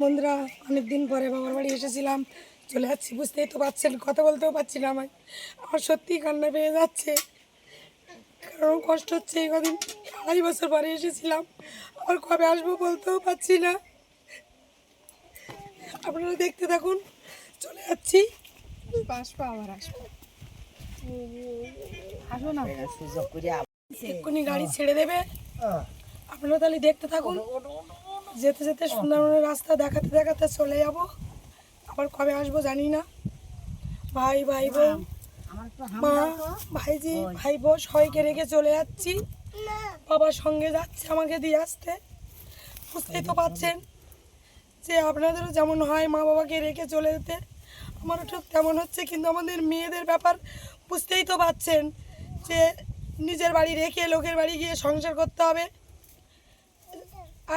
বন্ধুরা, অনেকদিন পরে বাবার বাড়ি এসেছিলাম, চলে যাচ্ছি। বুঝতেই তো পারছেন, কথা বলতেও পারছি না। আমার সত্যিই কান্না পেয়ে যাচ্ছে, কারণ কষ্ট হচ্ছে। এই কদিন 2.5 বছর পরে এসেছিলাম, আবার কবে আসবো বলতেও পারছি না। আপনারা দেখতে থাকুন, চলে যাচ্ছি। আবার আসবো, আসো না, এক্ষুনি গাড়ি ছেড়ে দেবে। আপনারা তাহলে দেখতে থাকুন। যেতে যেতে সুন্দরবনের রাস্তা দেখাতে দেখাতে চলে যাব। আবার কবে আসবো জানি না। ভাই বউ, মা, ভাইজি, ভাই বউ সবাইকে রেখে চলে যাচ্ছি। বাবার সঙ্গে যাচ্ছে আমাকে দিয়ে আসতে। বুঝতেই তো পারছেন যে আপনাদেরও যেমন হয় মা বাবাকে রেখে চলে যেতে, আমারও ঠিক তেমন হচ্ছে। কিন্তু আমাদের মেয়েদের ব্যাপার বুঝতেই তো পারছেন যে নিজের বাড়ি রেখে লোকের বাড়ি গিয়ে সংসার করতে হবে।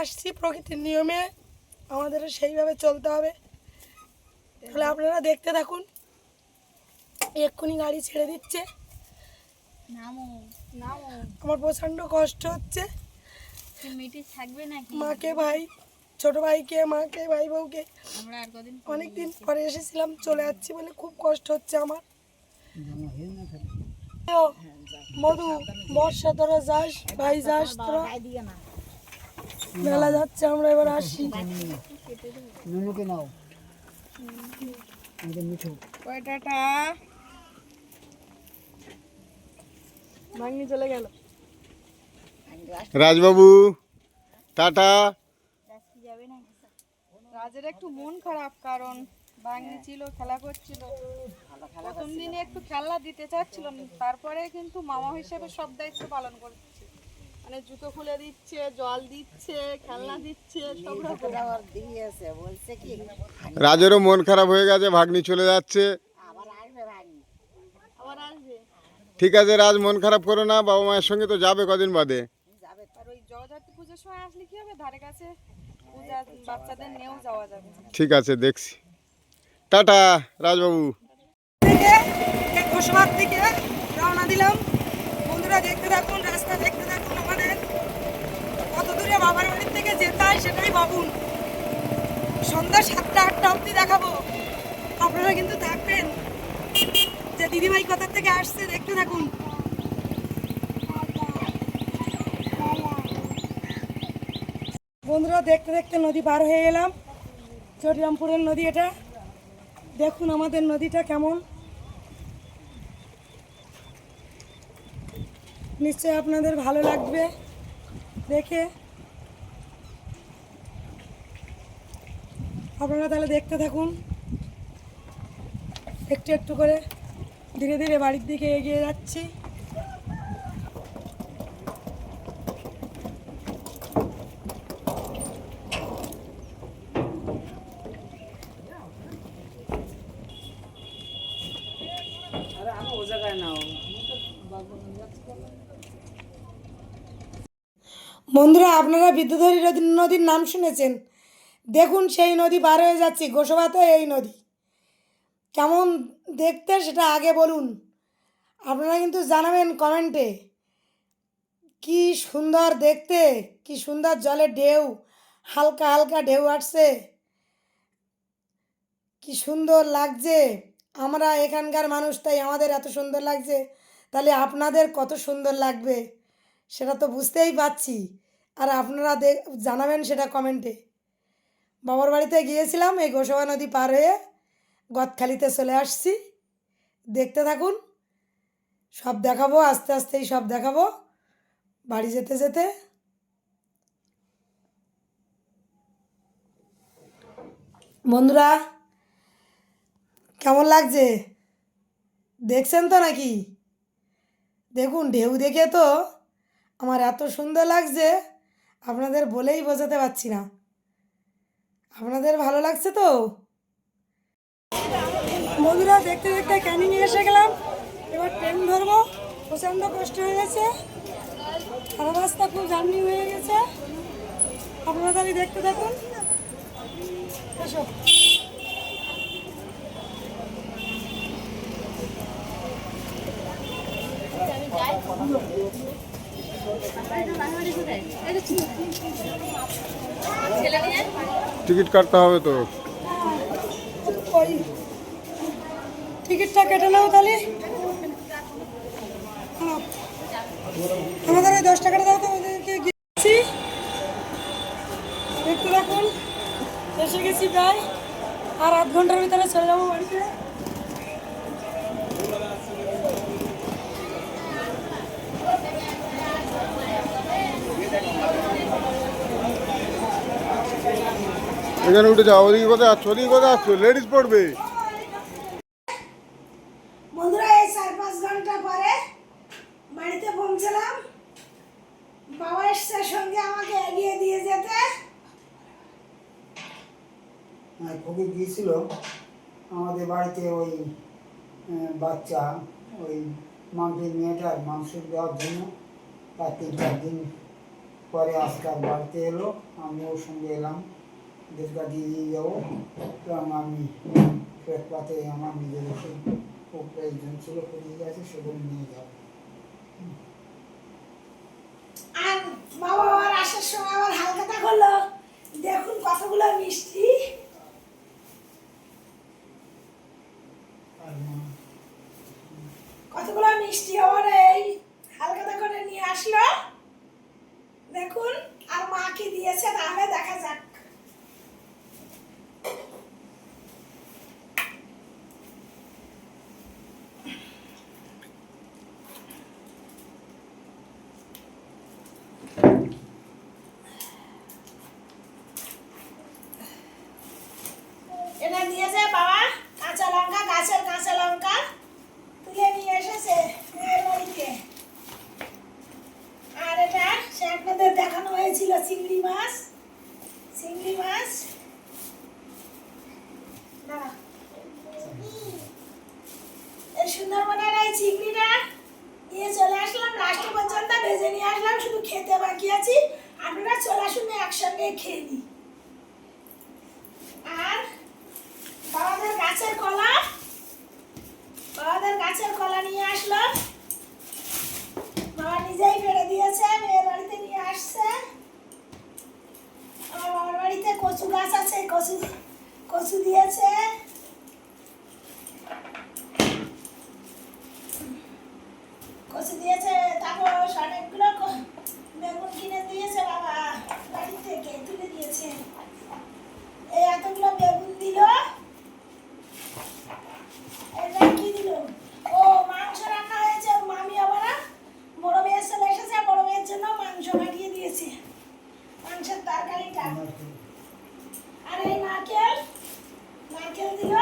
আসছি প্রকৃতির নিয়মে, আমাদেরও সেইভাবে চলতে হবে। তাহলে আপনারা দেখতে থাকুন। এক্ষুনি গাড়ি ছেড়ে দিচ্ছে। আমার প্রচণ্ড কষ্ট হচ্ছে। মাকে, ভাই, ছোট ভাইকে, মাকে, ভাই বউকে অনেকদিন পরে এসেছিলাম, চলে যাচ্ছি বলে খুব কষ্ট হচ্ছে আমার। মধু, বর্ষা, তোরা যাস, ভাই যাস, তোরা মেলা যাচ্ছে, আমরা এবার আসি। ভাঙনি চলে গেল। রাজবাবু টাটা। রাজের একটু মন খারাপ, কারণ ভাগ্নি ছিল, খেলা করছিল। প্রথম দিনে একটু খেলনা দিতে চাচ্ছিল, তারপরে কিন্তু মামা হিসেবে সব দায়িত্ব পালন করছে। মানে জুতো খুলে দিচ্ছে, জল দিচ্ছে, খেলনা দিচ্ছে, সব রকম। রাজেরও মন খারাপ হয়ে গেছে, ভাগ্নি চলে যাচ্ছে। আবার আসবে। ঠিক আছে রাজ, মন খারাপ করো না, বাবা মায়ের সঙ্গে তো যাবে কদিন বাদে। আর ওই জগদ্ধাত্রী পুজোর সময় আসলে কি হবে, ধারে কাছে পূজা বাচ্চাদের নিয়েও যাওয়া যাবে। ঠিক আছে, দেখছি। টাটা রাজবাবু। ঘোষবাদ থেকে রওনা দিলাম। বন্ধুরা দেখতে থাকুন, রাস্তা দেখতে থাকুন। আমাদের কত দূরে বাবার বাড়ির থেকে যেতে হয় সেটাই ভাবুন। সন্ধ্যা 7টা-8টা অবধি দেখাবো, আপনারা কিন্তু থাকবেন। যে দিদিভাই কোথা থেকে আসছে দেখতে থাকুন। বন্ধুরা দেখতে দেখতে নদী পার হয়ে গেলাম। চটিরামপুরের নদী এটা। দেখুন আমাদের নদীটা কেমন, নিশ্চয় আপনাদের ভালো লাগবে দেখে। আপনারা তাহলে দেখতে থাকুন। একটু একটু করে ধীরে ধীরে বাড়ির দিকে এগিয়ে যাচ্ছি। বন্ধুরা, আপনারা বিদ্যুৎহরী নদীর নাম শুনেছেন। দেখুন সেই নদী পার হয়ে যাচ্ছি। গোসবাতে এই নদী কেমন দেখতে সেটা আগে বলুন। আপনারা কিন্তু জানাবেন কমেন্টে। কি সুন্দর দেখতে, কি সুন্দর জলের ঢেউ, হালকা হালকা ঢেউ আসছে, কি সুন্দর লাগছে। আমরা এখানকার মানুষ, তাই আমাদের এত সুন্দর লাগছে। তাহলে আপনাদের কত সুন্দর লাগবে সেটা তো বুঝতেই পারছি। আর আপনারা জানাবেন সেটা কমেন্টে। বাবার বাড়িতে গিয়েছিলাম, এই গোসবা নদী পার হয়ে গদখালিতে চলে আসছি। দেখতে থাকুন, সব দেখাবো, আস্তে আস্তেই সব দেখাবো বাড়ি যেতে যেতে। বন্ধুরা কেমন লাগছে দেখছেন তো নাকি? দেখুন ঢেউ দেখে তো আমার এত সুন্দর লাগছে, আপনাদের বলেই বোঝাতে পারছি না। আপনাদের ভালো লাগছে তো? বন্ধুরা দেখতে দেখতে ক্যানিংয়ে এসে গেলাম। এবার ট্রেন ধরবো। প্রচণ্ড কষ্ট হয়ে গেছে, সারা রাস্তা খুব জার্নি হয়ে গেছে। আপনারা তাহলে দেখতে থাকুন। এসো। টিকিট কাটতে হবে তো। ওই টিকিটটা কেটে নাও তাহলে। আমাদের ওই 10 টাকাটা দাও তো, ওদেরকে গেছি একটু রাখুন। এসে গেছি প্রায়, আর আধ ঘন্টার ভিতরে চলে যাবো বাড়িতে। এখানে উঠে যাও। ওদিকে কোথায় আসছো? ওদিকে কোথায় আসছো? লেডিস পড়বে। বন্ধুরা, এই 4-5 ঘন্টা পরে বাড়িতে পৌঁছলাম। বাবা এসছে সঙ্গে আমাকে এগিয়ে দিয়ে যেতে। খুবই গিয়েছিল আমাদের বাড়িতে ওই বাচ্চা, ওই মাংসের মেয়েটার মাংস দেওয়ার জন্য। তার 3-4 দিন পরে আজকাল বাড়িতে এলো, আমি ওর সঙ্গে এলাম। দেশটা দিয়ে যাবো, এবং আমি ফেরত পাতে আমার নিজের ওষুধ খুব প্রয়োজন ছিল, ফুরিয়ে গেছে, সেগুলো নিয়ে যাবো। আর বাবা আবার আসার সময় আবার হালখাতা করলো, দেখুন কতগুলো মিষ্টি। কতগুলো মিষ্টি আবার এই হালখাতা করে নিয়ে আসলো, দেখুন। আর মা কি দিয়েছে তাহলে দেখা যাক। এটা দিয়েছে বাবা কাঁচা লঙ্কা, গাছের কাঁচা লঙ্কা তুলে নিয়ে এসেছে মেয়ের বাড়িতে। আর এটা সে আপনাদের দেখানো হয়েছিল চিংড়ি মাছ। চিংড়ি মাছ দাঁড়া, এই সুন্দরবনের এই চিংড়িটা নিয়ে চলে আসলাম, লাস্ট পর্যন্ত ভেজে নিয়ে আসলাম, শুধু খেতে বাকি আছি। আপনারা চলে আসুন, একসঙ্গে খেয়ে নিই। আর বাবাদের গাছের কলা, বাবাদের গাছের কলা নিয়ে আসলো, বাবা নিজেই পেড়ে দিয়েছে, মেয়ের বাড়িতে নিয়ে আসছে। আমার বাবার বাড়িতে কচু গাছ আছে, কচু দিয়েছে। কচু দিয়েছে, তারপর অনেকগুলো বেগুন কিনে দিয়েছে বাবা, বাড়ি থেকে তুলে দিয়েছে। এই এতগুলো বেগুন দিল। এটা কি দিল? ও মাংস রান্না হয়েছে, মামি আবার বড় মেয়ের ছেলে এসেছে, বড় মেয়ের জন্য মাংস পাঠিয়ে দিয়েছে, মাংসের তরকারিটা। আর এই নারকেল দিল,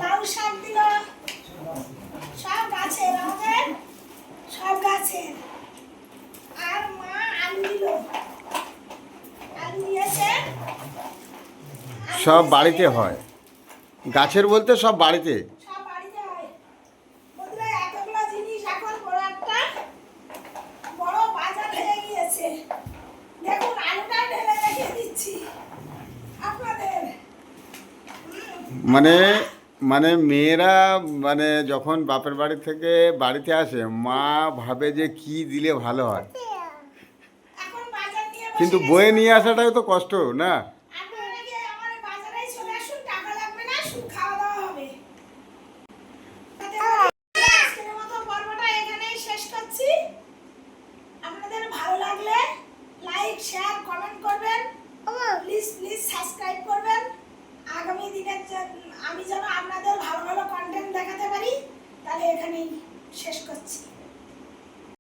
লাউ শাক দিল, সব গাছের, আমাদের সব গাছের। আর মা আলু দিল, আলু দিয়েছে। সব বাড়িতে হয়, গাছের বলতে সব বাড়িতে। সব বাড়িতে হয়। বন্ধুরা, এতগুলো জিনিস এখন বড় একটা বড় বাজার হয়ে গিয়েছে। দেখুন, আলুটা ঢেলে রেখে দিচ্ছি আপনাদের। মানে মানে মেয়েরা মানে যখন বাপের বাড়ি থেকে বাড়িতে আসে, মা ভাবে যে কি দিলে ভালো হয়, এখন বাজার নিয়ে বসে কিন্তু গেছি। বয়ে নিয়ে আসাটাই তো কষ্ট না। আপনারা কি আমার বাজারেই চলে আসুন, টাকা লাগবে না, শুধু খাওয়া দাওয়া হবে। আজকের মতো পর্বটা এখানেই শেষ করছি। আপনাদের ভালো লাগলে লাইক, শেয়ার, কমেন্ট করবেন। প্লিজ সাবস্ক্রাইব করবেন। আগামী দিনে আমি যেন আপনাদের